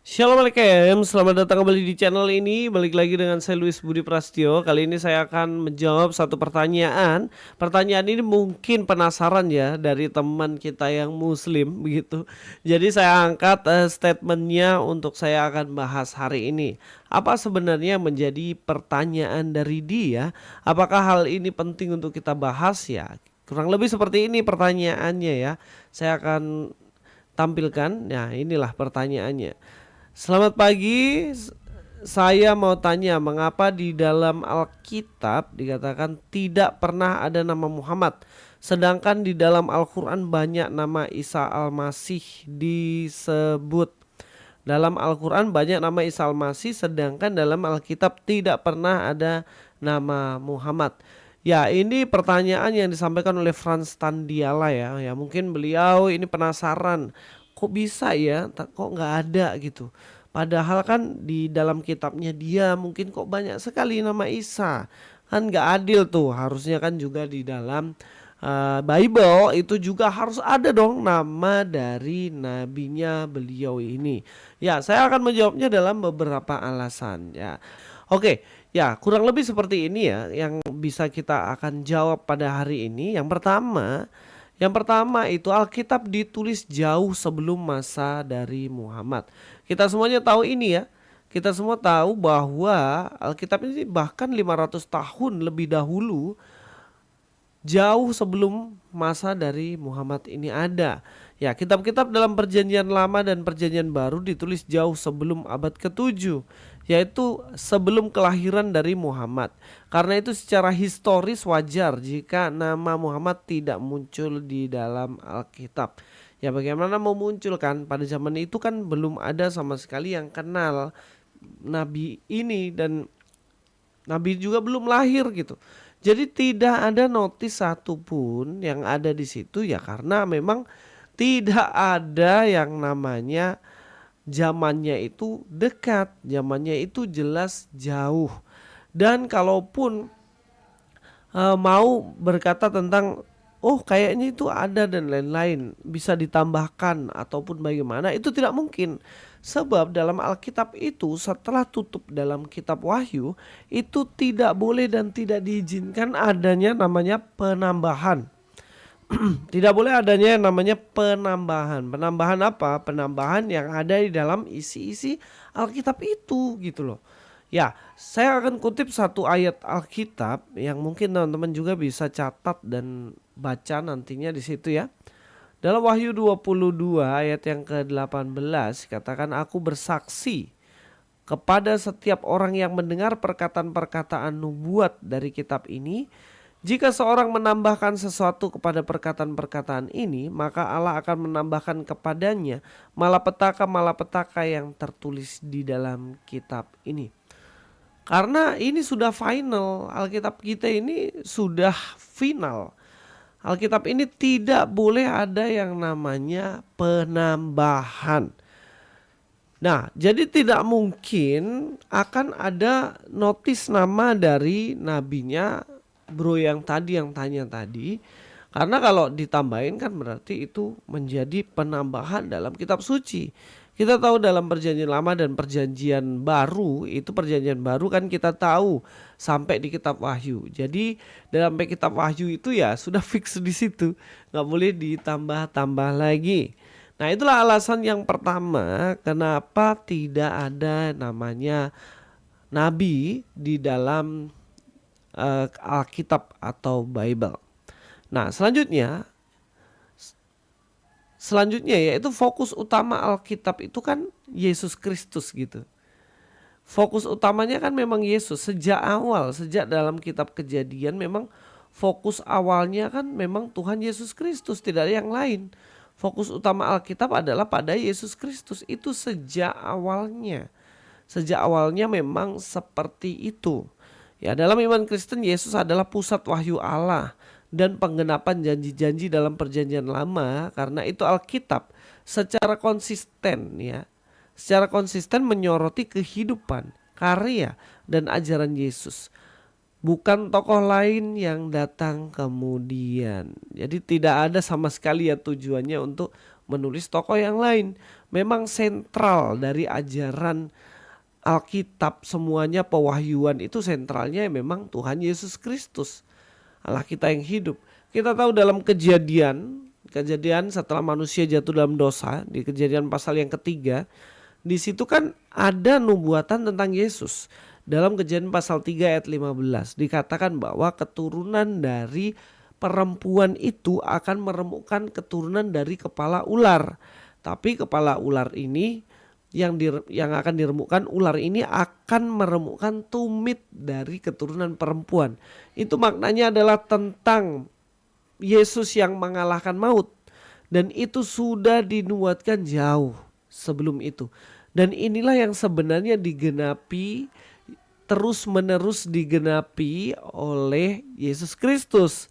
Shalom Alaikum, selamat datang kembali di channel ini. Balik lagi dengan saya Luis Budi Prastio. Kali ini saya akan menjawab satu pertanyaan. Pertanyaan ini mungkin penasaran ya dari teman kita yang muslim begitu. Jadi saya angkat statementnya untuk saya akan bahas hari ini. Apa sebenarnya menjadi pertanyaan dari dia? Apakah hal ini penting untuk kita bahas ya? Kurang lebih seperti ini pertanyaannya ya. Saya akan tampilkan. Nah, inilah pertanyaannya. Selamat pagi. Saya mau tanya, mengapa di dalam Alkitab dikatakan tidak pernah ada nama Muhammad, sedangkan di dalam Al-Quran banyak nama Isa Al-Masih disebut. Dalam Al-Quran banyak nama Isa Al-Masih, sedangkan dalam Alkitab tidak pernah ada nama Muhammad. Ya, ini pertanyaan yang disampaikan oleh Frans Tandiala ya. Ya mungkin beliau ini penasaran, kok bisa ya, kok nggak ada gitu. Padahal kan di dalam kitabnya dia mungkin kok banyak sekali nama Isa. Kan nggak adil tuh, harusnya kan juga di dalam Bible itu juga harus ada dong nama dari nabinya beliau ini. Ya, saya akan menjawabnya dalam beberapa alasan ya. Oke, ya kurang lebih seperti ini ya yang bisa kita akan jawab pada hari ini. Yang pertama itu Alkitab ditulis jauh sebelum masa dari Muhammad. Kita semuanya tahu ini ya. Kita semua tahu bahwa Alkitab ini bahkan 500 tahun lebih dahulu, jauh sebelum masa dari Muhammad ini ada. Ya, kitab-kitab dalam Perjanjian Lama dan Perjanjian Baru ditulis jauh sebelum abad ke-7, yaitu sebelum kelahiran dari Muhammad. Karena itu secara historis wajar jika nama Muhammad tidak muncul di dalam Alkitab. Ya, bagaimana mau muncul kan? Pada zaman itu kan belum ada sama sekali yang kenal nabi ini, dan nabi juga belum lahir gitu. Jadi tidak ada notis satupun yang ada di situ ya, karena memang tidak ada yang namanya zamannya itu dekat, zamannya itu jelas jauh. Dan kalaupun mau berkata tentang oh kayaknya itu ada dan lain-lain, bisa ditambahkan ataupun bagaimana, itu tidak mungkin. Sebab dalam Alkitab itu setelah tutup dalam kitab Wahyu itu tidak boleh dan tidak diizinkan adanya namanya penambahan. Tidak boleh adanya yang namanya penambahan. Penambahan apa? Penambahan yang ada di dalam isi-isi Alkitab itu gitu loh. Ya, saya akan kutip satu ayat Alkitab yang mungkin teman-teman juga bisa catat dan baca nantinya di situ ya. Dalam Wahyu 22 ayat yang ke-18 katakan, aku bersaksi kepada setiap orang yang mendengar perkataan-perkataan nubuat dari kitab ini, jika seorang menambahkan sesuatu kepada perkataan-perkataan ini, maka Allah akan menambahkan kepadanya malapetaka-malapetaka yang tertulis di dalam kitab ini. Karena ini sudah final, Alkitab kita ini sudah final. Alkitab ini tidak boleh ada yang namanya penambahan. Nah, jadi tidak mungkin akan ada notis nama dari nabinya bro yang tanya tadi. Karena kalau ditambahin kan berarti itu menjadi penambahan dalam kitab suci. Kita tahu dalam Perjanjian Lama dan Perjanjian Baru, itu Perjanjian Baru kan kita tahu sampai di kitab Wahyu. Jadi dalam kitab Wahyu itu ya sudah fix di situ, nggak boleh ditambah-tambah lagi. Nah, itulah alasan yang pertama kenapa tidak ada namanya nabi di dalam Alkitab atau Bible. Nah, selanjutnya yaitu fokus utama Alkitab itu kan Yesus Kristus gitu. Fokus utamanya kan memang Yesus sejak awal, sejak dalam kitab Kejadian memang fokus awalnya kan memang Tuhan Yesus Kristus, tidak ada yang lain. Fokus utama Alkitab adalah pada Yesus Kristus, itu sejak awalnya. Sejak awalnya memang seperti itu. Ya, dalam iman Kristen Yesus adalah pusat wahyu Allah dan penggenapan janji-janji dalam Perjanjian Lama. Karena itu Alkitab secara konsisten ya, secara konsisten menyoroti kehidupan, karya dan ajaran Yesus, bukan tokoh lain yang datang kemudian. Jadi tidak ada sama sekali ya tujuannya untuk menulis tokoh yang lain. Memang sentral dari ajaran Alkitab, semuanya pewahyuan itu sentralnya memang Tuhan Yesus Kristus, Allah kita yang hidup. Kita tahu dalam kejadian setelah manusia jatuh dalam dosa, di Kejadian pasal yang ketiga, di situ kan ada nubuatan tentang Yesus. Dalam Kejadian pasal 3 ayat 15 dikatakan bahwa keturunan dari perempuan itu akan meremukkan keturunan dari kepala ular. Tapi kepala ular ini yang akan diremukkan, ular ini akan meremukkan tumit dari keturunan perempuan. Itu maknanya adalah tentang Yesus yang mengalahkan maut. Dan itu sudah dinubuatkan jauh sebelum itu. Dan inilah yang sebenarnya digenapi, terus menerus digenapi oleh Yesus Kristus.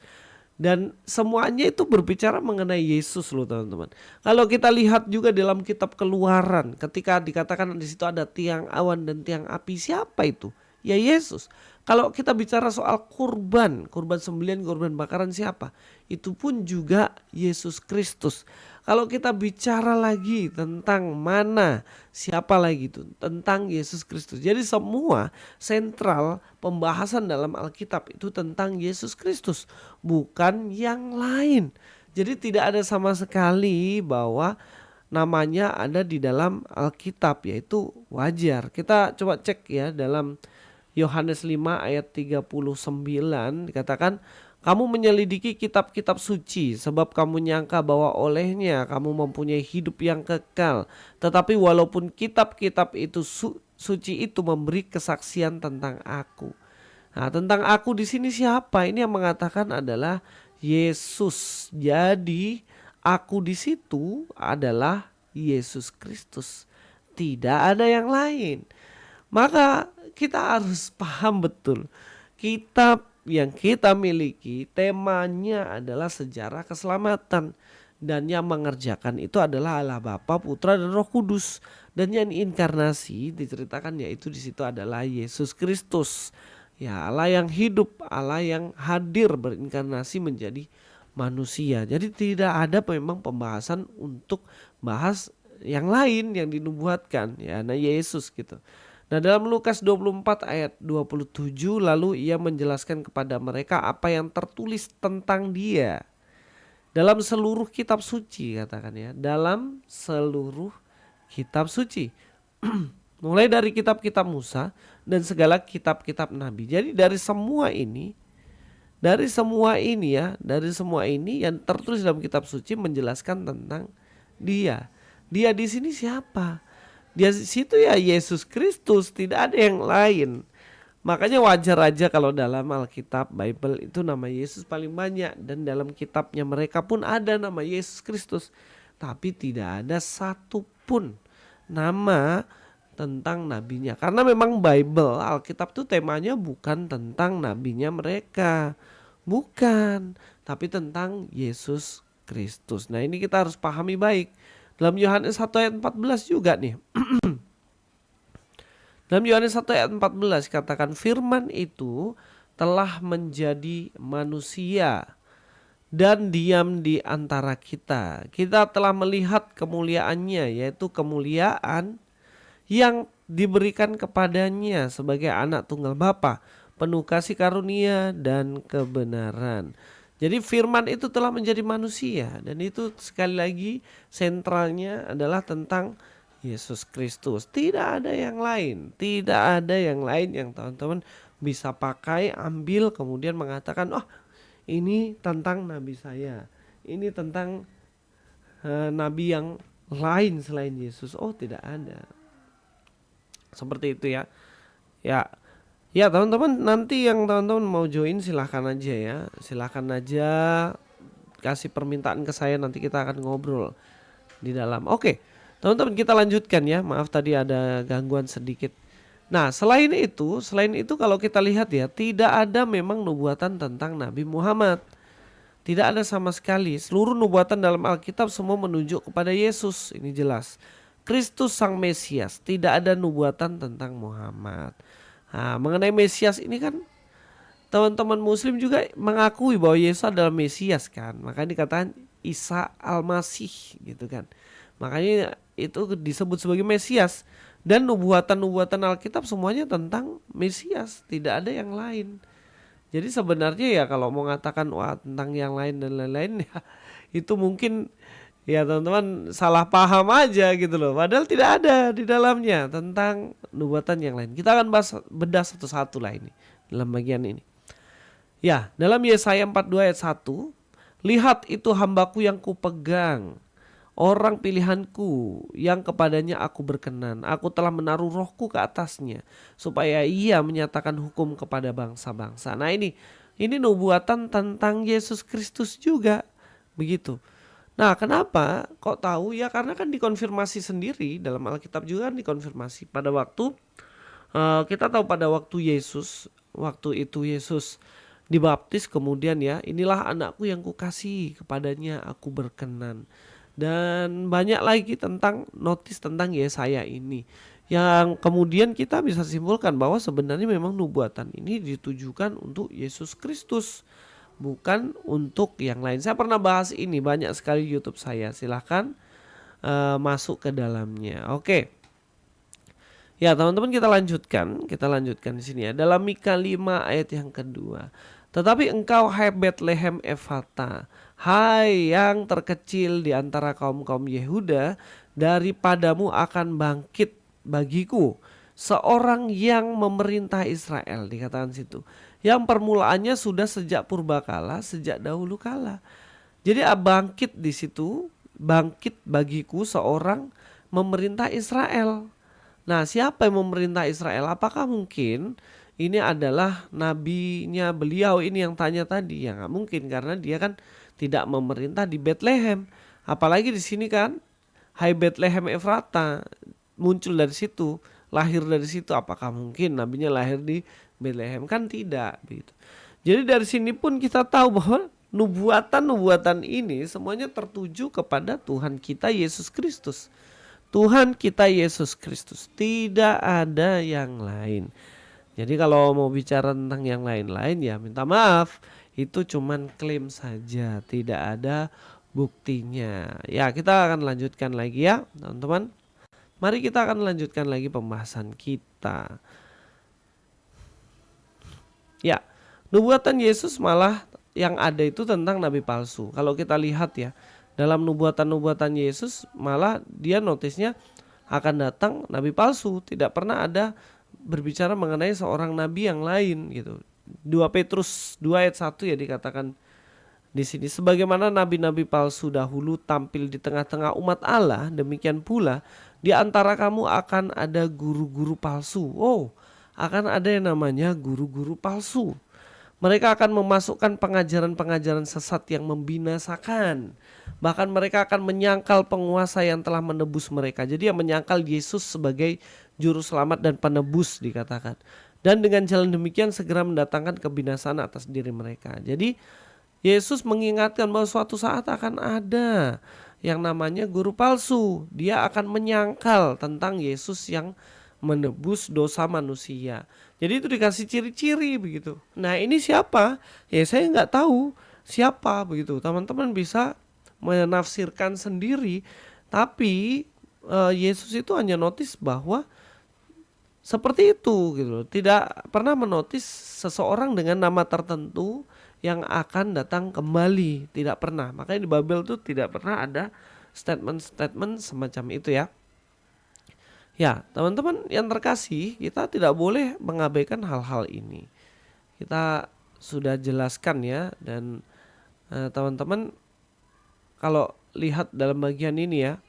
Dan semuanya itu berbicara mengenai Yesus loh teman-teman. Kalau kita lihat juga dalam kitab Keluaran, ketika dikatakan di situ ada tiang awan dan tiang api, siapa itu? Ya Yesus. Kalau kita bicara soal kurban sembelihan, kurban bakaran, siapa? Itu pun juga Yesus Kristus. Kalau kita bicara lagi tentang mana, siapa lagi itu? Tentang Yesus Kristus. Jadi semua sentral pembahasan dalam Alkitab itu tentang Yesus Kristus, bukan yang lain. Jadi tidak ada sama sekali bahwa namanya ada di dalam Alkitab, yaitu wajar. Kita coba cek ya dalam Yohanes 5 ayat 39 dikatakan, kamu menyelidiki kitab-kitab suci sebab kamu nyangka bahwa olehnya kamu mempunyai hidup yang kekal. Tetapi walaupun kitab-kitab itu suci itu memberi kesaksian tentang aku. Nah, tentang aku di sini siapa? Ini yang mengatakan adalah Yesus. Jadi aku di situ adalah Yesus Kristus. Tidak ada yang lain. Maka kita harus paham betul, kitab yang kita miliki temanya adalah sejarah keselamatan, dan yang mengerjakan itu adalah Allah Bapa, Putra dan Roh Kudus. Dan yang inkarnasi diceritakan yaitu di situ adalah Yesus Kristus. Ya, Allah yang hidup, Allah yang hadir berinkarnasi menjadi manusia. Jadi tidak ada memang pembahasan untuk bahas yang lain yang dinubuatkan, ya, nah Yesus gitu. Nah dalam Lukas 24 ayat 27 lalu ia menjelaskan kepada mereka apa yang tertulis tentang dia dalam seluruh kitab suci, katakan ya, dalam seluruh kitab suci. Mulai dari kitab-kitab Musa dan segala kitab-kitab Nabi. Jadi dari semua ini yang tertulis dalam kitab suci menjelaskan tentang dia. Dia di sini siapa? Di situ ya Yesus Kristus, tidak ada yang lain. Makanya wajar aja kalau dalam Alkitab Bible itu nama Yesus paling banyak, dan dalam kitabnya mereka pun ada nama Yesus Kristus. Tapi tidak ada satupun nama tentang nabinya. Karena memang Bible, Alkitab itu temanya bukan tentang nabinya mereka. Bukan, tapi tentang Yesus Kristus. Nah ini kita harus pahami baik. Dalam Yohanes 1 ayat 14 juga nih. Dalam Yohanes 1 ayat 14 katakan firman itu telah menjadi manusia dan diam di antara kita. Kita telah melihat kemuliaannya, yaitu kemuliaan yang diberikan kepadanya sebagai anak tunggal Bapa, penuh kasih karunia dan kebenaran. Jadi firman itu telah menjadi manusia, dan itu sekali lagi sentralnya adalah tentang Yesus Kristus. Tidak ada yang lain, tidak ada yang lain yang teman-teman bisa pakai, ambil kemudian mengatakan, oh ini tentang nabi saya, ini tentang nabi yang lain selain Yesus. Oh tidak ada. Seperti itu ya. Ya teman-teman, nanti yang teman-teman mau join silahkan aja ya. Silahkan aja kasih permintaan ke saya, nanti kita akan ngobrol di dalam. Oke teman-teman, kita lanjutkan ya. Maaf tadi ada gangguan sedikit. Nah selain itu kalau kita lihat ya, tidak ada memang nubuatan tentang Nabi Muhammad. Tidak ada sama sekali. Seluruh nubuatan dalam Alkitab semua menunjuk kepada Yesus. Ini jelas, Kristus Sang Mesias. Tidak ada nubuatan tentang Muhammad. Nah, mengenai Mesias ini kan teman-teman Muslim juga mengakui bahwa Yesus adalah Mesias kan. Makanya dikatakan Isa Al-Masih gitu kan. Makanya itu disebut sebagai Mesias. Dan nubuatan-nubuatan Alkitab semuanya tentang Mesias, tidak ada yang lain. Jadi sebenarnya ya kalau mau mengatakan wah tentang yang lain dan lain-lain ya itu mungkin ya teman-teman salah paham aja gitu loh. Padahal tidak ada di dalamnya tentang nubuatan yang lain. Kita akan bahas bedah satu-satu lah ini dalam bagian ini. Ya, dalam Yesaya 42 ayat 1, lihat itu hambaku yang kupegang, orang pilihanku yang kepadanya aku berkenan. Aku telah menaruh rohku ke atasnya supaya ia menyatakan hukum kepada bangsa-bangsa. Nah ini nubuatan tentang Yesus Kristus juga begitu. Nah kenapa kok tahu ya, karena kan dikonfirmasi sendiri dalam Alkitab juga kan dikonfirmasi pada waktu kita tahu pada waktu itu Yesus dibaptis, kemudian ya inilah anakku yang kukasihi, kepadanya aku berkenan. Dan banyak lagi tentang notis tentang Yesaya ini yang kemudian kita bisa simpulkan bahwa sebenarnya memang nubuatan ini ditujukan untuk Yesus Kristus, bukan untuk yang lain. Saya pernah bahas ini banyak sekali di YouTube saya, silahkan masuk ke dalamnya. Oke. Ya teman-teman, kita lanjutkan di sini ya. Dalam Mika 5 ayat yang kedua. Tetapi engkau hai Betlehem Efrata, hai yang terkecil di antara kaum-kaum Yehuda, daripadamu akan bangkit bagiku seorang yang memerintah Israel, dikatakan situ. Yang permulaannya sudah sejak purbakala, sejak dahulu kala. Jadi bangkit di situ, bangkit bagiku seorang memerintah Israel. Nah, siapa yang memerintah Israel? Apakah mungkin ini adalah nabinya beliau ini yang tanya tadi? Ya nggak mungkin, karena dia kan tidak memerintah di Bethlehem. Apalagi di sini kan, hai Bethlehem Efrata, muncul dari situ, lahir dari situ. Apakah mungkin nabinya lahir di Bethlehem? Kan tidak begitu. Jadi dari sini pun kita tahu bahwa nubuatan-nubuatan ini semuanya tertuju kepada Tuhan kita Yesus Kristus. Tuhan kita Yesus Kristus, tidak ada yang lain. Jadi kalau mau bicara tentang yang lain-lain ya minta maaf, itu cuman klaim saja, tidak ada buktinya. Ya kita akan lanjutkan lagi ya teman-teman. Mari kita akan lanjutkan lagi pembahasan kita. Ya, nubuatan Yesus malah yang ada itu tentang nabi palsu. Kalau kita lihat ya, dalam nubuatan-nubuatan Yesus malah dia notisnya akan datang nabi palsu, tidak pernah ada berbicara mengenai seorang nabi yang lain gitu. 2 Petrus 2 ayat 1 ya dikatakan di sini, sebagaimana nabi-nabi palsu dahulu tampil di tengah-tengah umat Allah, demikian pula di antara kamu akan ada guru-guru palsu. Oh, akan ada yang namanya guru-guru palsu. Mereka akan memasukkan pengajaran-pengajaran sesat yang membinasakan. Bahkan mereka akan menyangkal penguasa yang telah menebus mereka. Jadi yang menyangkal Yesus sebagai juru selamat dan penebus dikatakan. Dan dengan jalan demikian segera mendatangkan kebinasaan atas diri mereka. Jadi Yesus mengingatkan bahwa suatu saat akan ada yang namanya guru palsu. Dia akan menyangkal tentang Yesus yang menebus dosa manusia. Jadi itu dikasih ciri-ciri begitu. Nah ini siapa? Ya saya nggak tahu siapa begitu. Teman-teman bisa menafsirkan sendiri. Tapi Yesus itu hanya notis bahwa seperti itu gitu. Tidak pernah menotis seseorang dengan nama tertentu yang akan datang kembali. Tidak pernah. Makanya di Babel itu tidak pernah ada statement-statement semacam itu ya. Ya, teman-teman yang terkasih, kita tidak boleh mengabaikan hal-hal ini. Kita sudah jelaskan ya, dan teman-teman kalau lihat dalam bagian ini ya,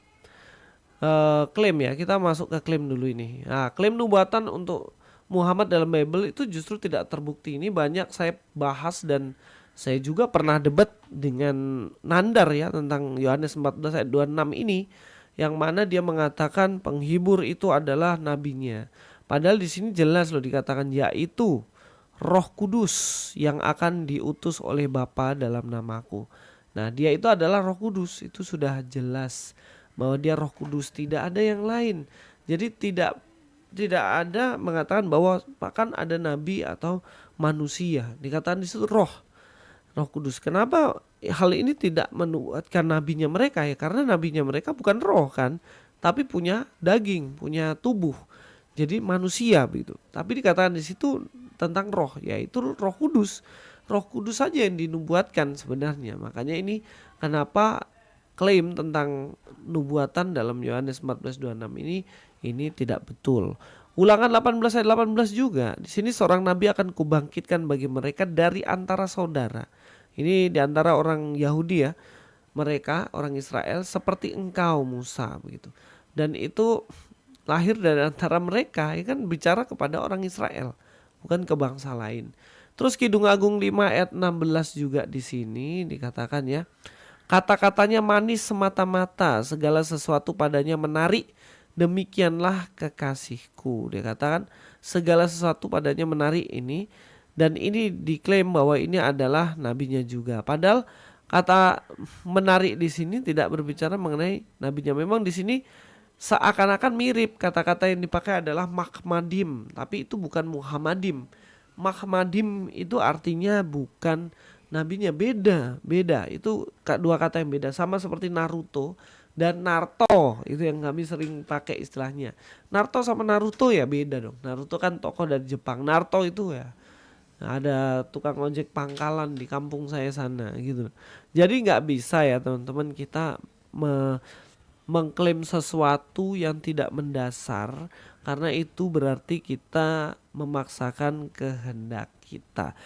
klaim ya, kita masuk ke klaim dulu ini. Nah, klaim nubuatan untuk Muhammad dalam Bible itu justru tidak terbukti. Ini banyak saya bahas dan saya juga pernah debat dengan Nandar ya tentang Yohanes 14 ayat 26 ini. Yang mana dia mengatakan penghibur itu adalah nabinya. Padahal di sini jelas loh dikatakan yaitu Roh Kudus yang akan diutus oleh Bapa dalam namaku. Nah dia itu adalah Roh Kudus, itu sudah jelas bahwa dia Roh Kudus, tidak ada yang lain. Jadi tidak ada mengatakan bahwa bahkan ada nabi atau manusia. Dikatakan di situ Roh Kudus. Kenapa hal ini tidak menubuatkan nabinya mereka ya, karena nabinya mereka bukan roh kan, tapi punya daging, punya tubuh. Jadi manusia begitu. Tapi dikatakan di situ tentang roh, yaitu Roh Kudus. Roh Kudus saja yang dinubuatkan sebenarnya. Makanya ini kenapa klaim tentang nubuatan dalam Yohanes 14:26 ini tidak betul. Ulangan 18 ayat 18 juga. Di sini seorang nabi akan kubangkitkan bagi mereka dari antara saudara. Ini di antara orang Yahudi ya. Mereka orang Israel seperti engkau Musa begitu. Dan itu lahir dari antara mereka, ya kan, bicara kepada orang Israel, bukan ke bangsa lain. Terus Kidung Agung 5 ayat 16 juga di sini dikatakan ya. Kata-katanya manis semata-mata, segala sesuatu padanya menarik. Demikianlah kekasihku. Dia katakan segala sesuatu padanya menarik ini. Dan ini diklaim bahwa ini adalah nabinya juga. Padahal kata menarik di sini tidak berbicara mengenai nabinya. Memang di sini seakan-akan mirip, kata-kata yang dipakai adalah Mahmadim, tapi itu bukan Muhammadim. Mahmadim itu artinya bukan nabinya, beda. Itu dua kata yang beda, sama seperti Naruto dan Naruto, itu yang kami sering pakai istilahnya. Naruto sama Naruto ya beda dong. Naruto kan tokoh dari Jepang, Naruto itu ya ada tukang ojek pangkalan di kampung saya sana gitu. Jadi nggak bisa ya teman-teman kita mengklaim sesuatu yang tidak mendasar, karena itu berarti kita memaksakan kehendak kita.